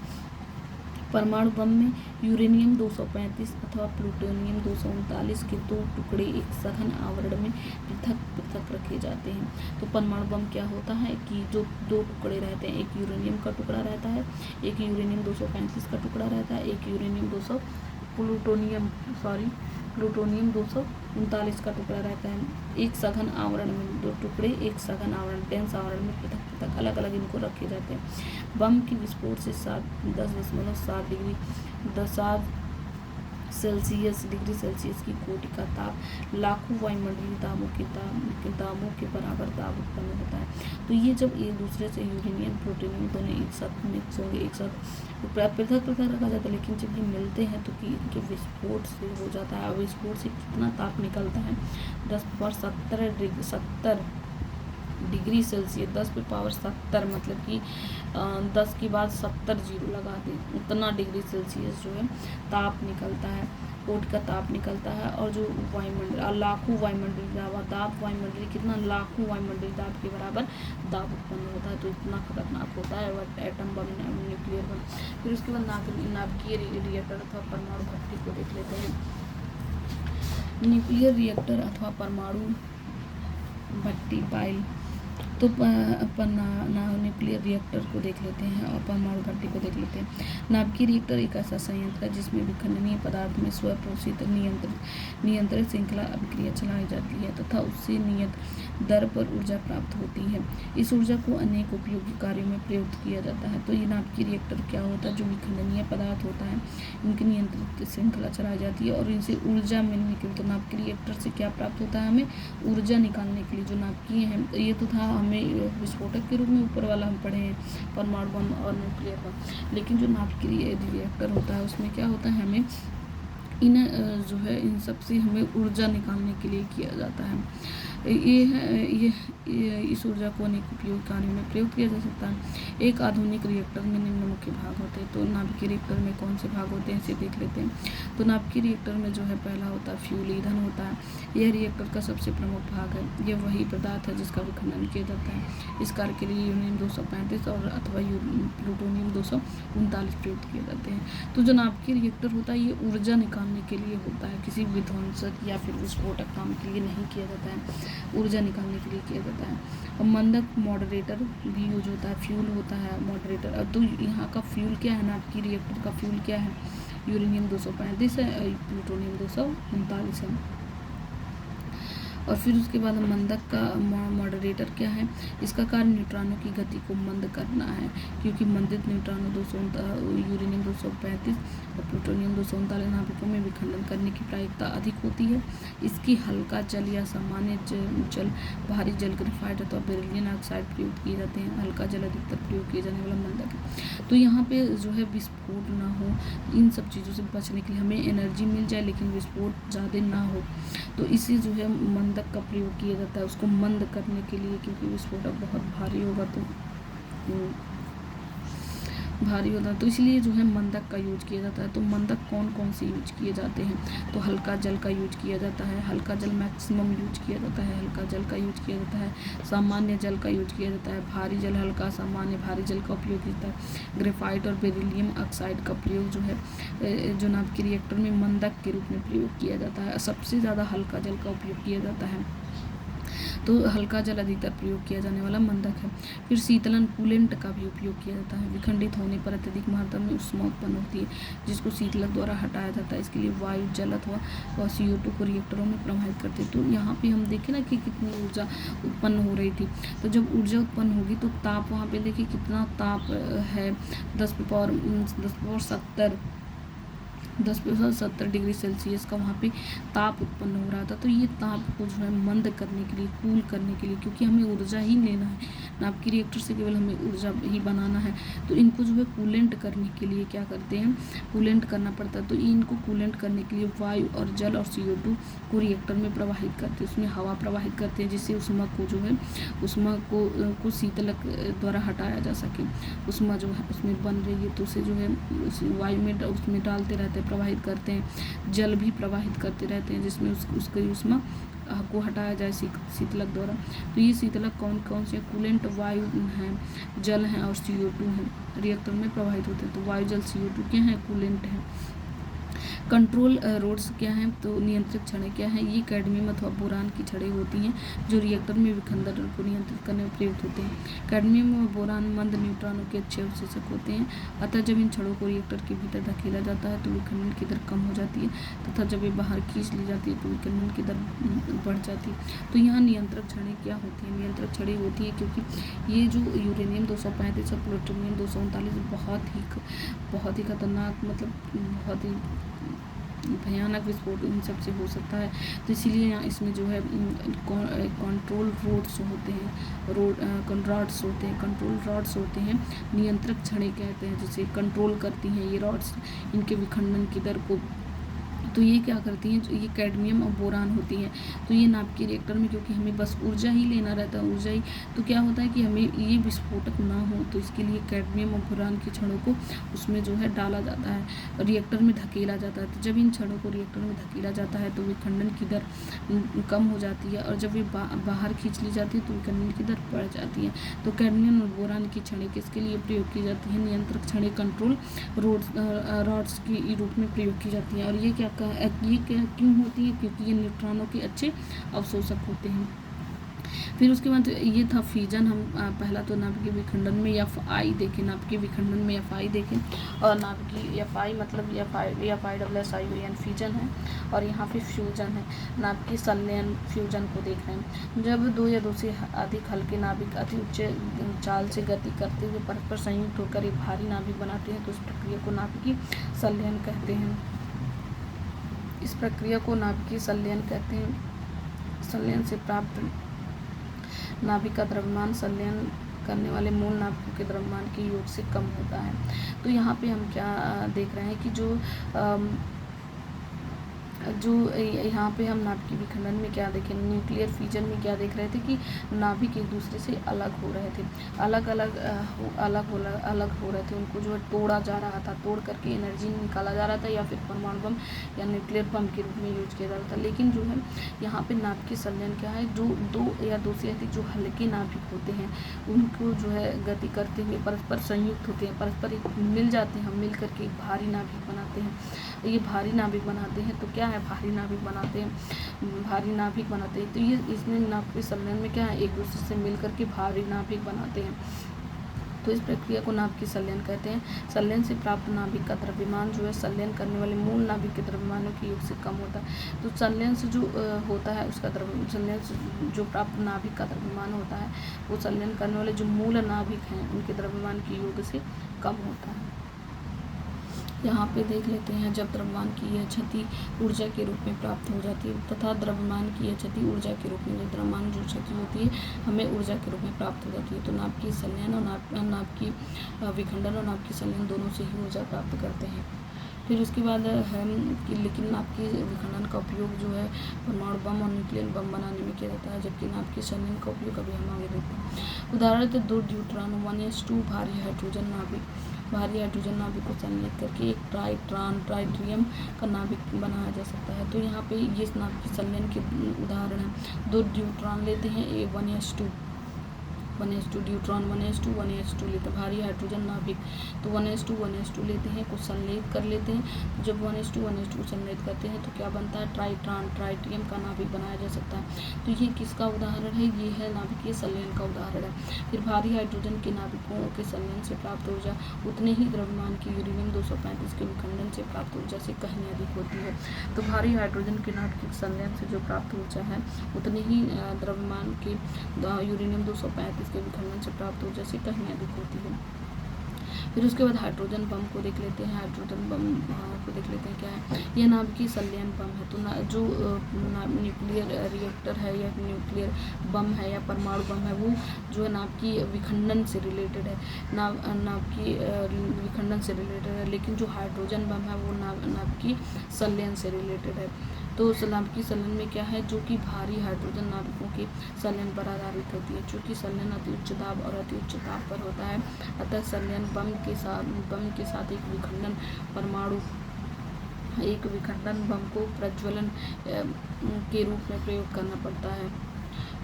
परमाणु बम में यूरेनियम 235 अथवा प्लूटोनियम 239 के 2 टुकड़े एक सघन आवरण में पृथक रखे जाते हैं। तो परमाणु बम क्या होता है कि जो 2 टुकड़े रहते हैं, एक यूरेनियम का टुकड़ा रहता है, एक यूरेनियम 235 का टुकड़ा रहता है, एक यूरेनियम प्लूटोनियम 239 का टुकड़ा रहता है। एक सघन आवरण में 2 टुकड़े एक सघन आवरण, डेंस आवरण में पृथक अलग अलग इनको रखे जाते हैं। बम की विस्फोट से 10.7 डिग्री सेल्सियस की कोटि का ताप लाखों वायुमंडलीय दाबों के बराबर दाब उत्पन्न होता है। तो ये जब एक दूसरे से यूरेनियम प्लूटोनियम दोनों एक साथ मिक्स होंगे, एक साथ पृथक रखा जाता है, लेकिन जब ये मिलते हैं तो कि इनके विस्फोट से हो जाता है। विस्फोट से कितना ताप निकलता है? 10⁻70 डिग्री सेल्सियस, 10⁻70 मतलब कि 10 के बाद 70 जीरो लगा दें, उतना डिग्री सेल्सियस जो है ताप निकलता है, कोटि का ताप निकलता है। और जो वायुमंडल लाखों वायुमंडलीय दाब वायुमंडलीय कितना लाखों वायुमंडलीय दाब के बराबर दाब उत्पन्न होता है। तो इतना खतरनाक होता है एटम बम, न्यूक्लियर बम। फिर उसके बाद नाभिकीय रिएक्टर अथवा परमाणु भट्टी को देख लेते हैं। न्यूक्लियर रिएक्टर अथवा परमाणु भट्टी पाइल। तो न्यूक्लियर रिएक्टर को देख लेते हैं और परमाणु भट्टी को देख लेते हैं। नाभिकीय रिएक्टर एक ऐसा संयंत्र है जिसमें विखंडनीय पदार्थ में स्वपोषित नियंत्रित श्रृंखला अभिक्रिया चलाई जाती है तथा उससे नियत दर पर ऊर्जा प्राप्त होती है। इस ऊर्जा को अनेक उपयोगी कार्यों में प्रयुक्त किया जाता है। तो ये नाभिकीय रिएक्टर क्या होता है? जो विखंडनीय पदार्थ होता है इनकी नियंत्रित श्रृंखला चलाई जाती है और इनसे ऊर्जा मिलने के लिए, तो नाभिकीय रिएक्टर से क्या प्राप्त होता है? हमें ऊर्जा निकालने के लिए। जो नाभिकीय है, ये तो था हमें विस्फोटक के रूप में ऊपर वाला हम पढ़े हैं, परमाणु बम और न्यूक्लियर बम। लेकिन जो नाभिकीय रिएक्टर होता है उसमें क्या होता है? हमें इन सब से हमें ऊर्जा निकालने के लिए किया जाता है। ये इस ऊर्जा को अनेक उपयोगी कार्यों में प्रयुक्त किया जा सकता है। एक आधुनिक रिएक्टर में निम्न मुख्य भाग होते हैं। तो नाभिकीय रिएक्टर में कौन से भाग होते हैं इसे देख लेते हैं। तो नाभिकीय रिएक्टर में जो है पहला होता है फ्यूल, ईंधन होता है। यह रिएक्टर का सबसे प्रमुख भाग है। यह वही पदार्थ है जिसका विखंडन किया जाता है। इस कार्य के लिए यूरेनियम 235 और अथवा प्लूटोनियम 239 प्रयुक्त किए जाते हैं। तो जो नाभिकीय रिएक्टर होता है ये ऊर्जा निकालने के लिए होता है, किसी विध्वंसक या फिर विस्फोटक काम के लिए नहीं किया जाता है, ऊर्जा निकालने के लिए किया जाता है। और मंदक मॉडरेटर भी यूज होता है, फ्यूल होता है मॉडरेटर। अब तो यहाँ का फ्यूल क्या है? नाभिकीय रिएक्टर का फ्यूल क्या है? यूरेनियम 235 है, प्लूटोनियम 239 है। और फिर उसके बाद मंदक का एक्सेलरेटर क्या है, इसका कार्य न्यूट्रॉनों की गति को मंद करना है, क्योंकि मंदित न्यूट्रॉनों यूरेनियम 235 और प्लूटोनियम 239 नाभिकों में विखंडन करने की प्रायिकता अधिक होती है। इसकी हल्का जल या सामान्य जल, भारी जल, ग्रेफाइट अथवा बेरिलियम ऑक्साइड प्रयोग किए जाते हैं। हल्का जल अधिकतर प्रयोग किए जाने वाला मंदक है। तो यहाँ पे जो है विस्फोट ना हो, इन सब चीज़ों से बचने के लिए हमें एनर्जी मिल जाए लेकिन विस्फोट ज़्यादा ना हो, तो इसी जो है मंदक का प्रयोग किया जाता है उसको मंद करने के लिए, क्योंकि विस्फोटक बहुत भारी होगा तो तो इसलिए जो है मंदक का यूज किया जाता है। तो मंदक कौन कौन से यूज किए जाते हैं, तो हल्का जल का यूज किया जाता है, हल्का जल मैक्सिमम यूज किया जाता है, हल्का जल का यूज किया जाता है, सामान्य जल का यूज किया जाता है, भारी जल, हल्का, सामान्य, भारी जल का उपयोग किया जाता है। ग्रेफाइट और बेरिलियम ऑक्साइड का प्रयोग जो है जो नाभिकीय रिएक्टर में मंदक के रूप में प्रयोग किया जाता है। सबसे ज़्यादा हल्का जल का उपयोग किया जाता है, तो हल्का जल अधिकतर प्रयोग किया जाने वाला मंदक है। फिर शीतलन कूलेंट का भी उपयोग किया जाता है। विखंडित होने पर अत्यधिक मात्रा में ऊष्मा उत्पन्न होती है जिसको शीतलक द्वारा हटाया जाता है। इसके लिए वायु, जल अथवा CO2 को रिएक्टरों में प्रवाहित करते हैं। तो यहाँ पे हम देखें ना कि कितनी ऊर्जा उत्पन्न हो रही थी, तो जब ऊर्जा उत्पन्न होगी तो ताप, वहाँ पे देखिए कितना ताप है, 10⁻70 डिग्री सेल्सियस का वहाँ पे ताप उत्पन्न हो रहा था। तो ये ताप को जो है मंद करने के लिए, कूल करने के लिए, क्योंकि हमें ऊर्जा ही लेना है, नाभिकीय रिएक्टर से केवल हमें ऊर्जा ही बनाना है, तो इनको जो है कूलेंट करने के लिए क्या करते हैं, कूलेंट करना पड़ता है। तो इनको कूलेंट करने के लिए वायु और जल और CO2 को रिएक्टर में प्रवाहित करते हैं, उसमें हवा प्रवाहित करते हैं जिससे ऊष्मा को जो है ऊष्मा को शीतलक द्वारा हटाया जा सके। ऊष्मा जो है उसमें बन रही है तो उसे जो है उस वायु में उसमें डालते रहते हैं, प्रवाहित करते हैं, जल भी प्रवाहित करते रहते हैं जिसमें उसकी ऊष्मा को हटाया जाए शीतलक द्वारा। तो ये शीतलक कौन कौन से कूलेंट, वायु हैं, जल हैं और CO2 हैं, रिएक्टर में प्रवाहित होते हैं। तो वायु, जल, CO2 क्या है, कूलेंट हैं। कंट्रोल रोड्स क्या हैं, तो नियंत्रित छड़ें क्या हैं, ये कैडमियम अथवा बोरान की छड़ें होती हैं जो रिएक्टर में विखंडन को नियंत्रित करने में प्रयुक्त होते हैं। कैडमियम और बोरान मंद न्यूट्रॉनों के अच्छे अवशोषक होते हैं, अतः जब इन छड़ों को रिएक्टर के भीतर धकेला जाता है तो विखंडन की दर कम हो जाती है तथा जब ये बाहर खींच ली जाती है तो विखंडन की दर बढ़ जाती है। तो यहाँ नियंत्रक छड़ें क्या होती हैं, नियंत्रक छड़ें होती हैं क्योंकि ये जो यूरेनियम 235 और प्लूटोनियम 239 बहुत ही खतरनाक, मतलब बहुत ही भयानक विस्फोट इन सब से हो सकता है। तो इसीलिए यहाँ इसमें जो है कंट्रोल रोड्स होते हैं, कंट्रोल रॉड्स होते हैं, नियंत्रक छड़ें कहते हैं, जिसे कंट्रोल करती हैं ये रॉड्स इनके विखंडन की दर को। तो ये क्या करती हैं, ये कैडमियम और बोरान होती हैं। तो ये नाभिकीय रिएक्टर में क्योंकि हमें बस ऊर्जा ही लेना रहता है, ऊर्जा ही, तो क्या होता है कि हमें ये विस्फोटक ना हो, तो इसके लिए कैडमियम और बोरान की छड़ों को उसमें जो है डाला जाता है, रिएक्टर में धकेला जाता है। तो जब इन छड़ों को रिएक्टर में धकेला जाता है तो विखंडन की दर कम हो जाती है और जब ये बाहर खींच ली जाती है तो विखंडन की दर बढ़ जाती है। तो कैडमियम और बोरान की छड़ें किसके लिए प्रयोग की जाती हैं, नियंत्रक छड़ें कंट्रोल रॉड्स के रूप में प्रयोग की जाती हैं। और ये क्या क्यों होती है, क्योंकि ये न्यूट्रॉनों के अच्छे अवशोषक होते हैं। फिर उसके बाद ये था फ्यूजन। हम पहला तो नाभिकीय विखंडन में FI देखें, नाभिकीय विखंडन में FI देखें, और नाभिकीय FI मतलब FISSION फ्यूजन है, और यहाँ पे फ्यूजन है, नाभिकीय संलयन फ्यूजन को देख रहे हैं। जब दो या दो से अधिक हल्के नाभिक अति उच्च चाल से गति करते हुए परस्पर संयुक्त होकर एक भारी नाभिक बनाते हैं तो इस प्रक्रिया को नाभिकीय संलयन कहते हैं। इस प्रक्रिया को नाभिकीय संलयन कहते हैं। संलयन से प्राप्त नाभिक का द्रव्यमान संलयन करने वाले मूल नाभिकों के द्रव्यमान के योग से कम होता है। तो यहाँ पे हम क्या देख रहे हैं कि जो यहाँ पे हम नाभिकीय विखंडन में क्या देखें, न्यूक्लियर फ्यूजन में क्या देख रहे थे कि नाभिक एक दूसरे से अलग हो रहे थे, अलग हो रहे थे, उनको जो है तोड़ा जा रहा था, तोड़ करके एनर्जी निकाला जा रहा था या फिर परमाणु बम या न्यूक्लियर बम के रूप में यूज किया जा रहा था। लेकिन जो है यहाँ पे नाभिकीय संलयन क्या है, जो दो या दो से अधिक जो हल्के नाभिक होते हैं उनको जो है गति करते हुए परस्पर संयुक्त होते हैं, परस्पर मिल जाते हैं, मिल करके एक भारी नाभिक बनाते हैं। ये भारी नाभिक बनाते हैं, तो क्या है, भारी नाभिक बनाते हैं। तो ये इसमें नाभिकीय संलयन में क्या है, एक दूसरे से मिल करके भारी नाभिक बनाते हैं। तो इस प्रक्रिया को नाभिकीय संलयन कहते हैं। संलयन से प्राप्त नाभिक का द्रव्यमान जो है संलयन करने वाले मूल नाभिक के द्रव्यमानों के योग से कम होता है। तो संलयन से जो होता है उसका संलयन से जो प्राप्त नाभिक का द्रव्यमान होता है वो संलयन करने वाले जो मूल नाभिक हैं उनके द्रव्यमान के योग से कम होता है। यहाँ पे देख लेते हैं, जब द्रव्यमान की यह क्षति ऊर्जा के रूप में प्राप्त हो जाती है तथा द्रव्यमान की यह क्षति ऊर्जा के रूप में, जो द्रव्यमान जो क्षति होती है हमें ऊर्जा के रूप में प्राप्त हो जाती है। तो नाभिकीय संलयन और नाभिकीय विखंडन और नाभिकीय संलयन दोनों से ही ऊर्जा प्राप्त करते हैं। फिर उसके बाद है कि लेकिन नाभिकीय विखंडन का उपयोग जो है परमाणु बम और न्यूक्लियर बम बनाने में किया जाता है, जबकि नाभिकीय संलयन का उपयोग अभी हम आगे देखते हैं। उदाहरण तो 2 ड्यूट्रॉन 1s2 भारी हाइड्रोजन नाभिक को संलयित करके एक ट्राइट्रियम का नाभिक बनाया जा सकता है। तो यहाँ पे ये नाभिकीय संलयन के उदाहरण है। 2 ड्यूट्रॉन लेते हैं, 1s2 ड्यूट्रॉन 1s2 लेते हैं, भारी हाइड्रोजन नाभिक। तो 1s2 लेते हैं, कुछ संलयित कर लेते हैं। जब 1s2 को संलयित करते हैं तो क्या बनता है, ट्राइट्रियम का नाभिक बनाया जा सकता है। तो ये किसका उदाहरण है, ये है नाभिकीय संलयन का उदाहरण है। फिर भारी हाइड्रोजन के नाभिकों के संलयन से प्राप्त ऊर्जा उतने ही द्रव्यमान की यूरेनियम 235 के विखंडन से प्राप्त ऊर्जा से कहीं अधिक होती है। तो भारी हाइड्रोजन के नाभिक संलयन से जो प्राप्त ऊर्जा है उतने ही द्रव्यमान के यूरेनियम 235 के विखंडन से प्राप्त ऊर्जा से कहीं अधिक होती है। फिर उसके बाद हाइड्रोजन बम को देख लेते हैं। हाइड्रोजन बम को देख लेते हैं क्या है, यह नाभिकीय संलयन बम है। तो जो न्यूक्लियर रिएक्टर है या न्यूक्लियर बम है या परमाणु बम है वो जो है नाभिकीय विखंडन से रिलेटेड है, नाभिकीय विखंडन से रिलेटेड है। लेकिन जो हाइड्रोजन बम है वो नाभिकीय संलयन से रिलेटेड है। तो नाभिकीय संलयन में क्या है, जो कि भारी हाइड्रोजन नाभिकों के संलयन पर आधारित होती है। चूँकि संलयन अति उच्च दाब और अति उच्च ताप पर होता है, अतः संलयन बम के साथ एक विखंडन बम को प्रज्वलन के रूप में प्रयोग करना पड़ता है।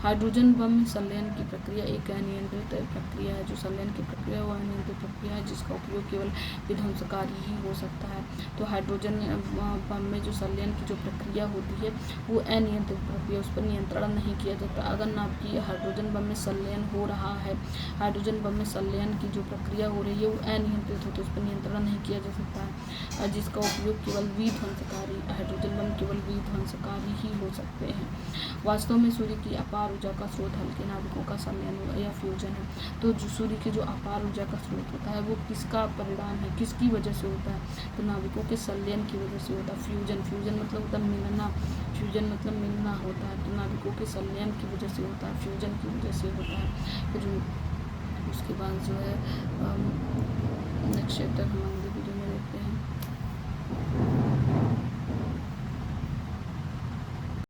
हाइड्रोजन बम संलयन की प्रक्रिया एक अनियंत्रित प्रक्रिया है। जो संलयन की प्रक्रिया है वो अनियंत्रित प्रक्रिया है, जिसका उपयोग केवल विध्वंसकारी ही हो सकता है। तो हाइड्रोजन बम में जो संलयन की जो प्रक्रिया होती है वो अनियंत्रित प्रक्रिया, उस पर नियंत्रण नहीं किया जाता। अगर नाभिकीय हाइड्रोजन बम में संलयन हो रहा है, हाइड्रोजन बम में संलयन की जो प्रक्रिया हो रही है वो अनियंत्रित होती है, उस पर नियंत्रण नहीं किया जा सकता है, जिसका उपयोग केवल विध्वंसकारी, हाइड्रोजन बम केवल विध्वंसकारी ही हो सकते हैं। वास्तव में सूर्य की अपार ऊर्जा का स्रोत हल्के नाभिकों का संलयन या फ्यूजन है। तो जो सूर्य की जो अपार ऊर्जा का स्रोत होता है वो किसका परिणाम है, किसकी वजह से होता है, तो नाभिकों के संलयन की वजह से होता है। फ्यूजन मतलब होता है मिलना, फ्यूजन मतलब मिलना होता है। तो नाभिकों के संलयन की वजह से होता है, फ्यूजन की वजह से होता है। फिर उसके बाद जो है नेक्स्ट चैप्टर हम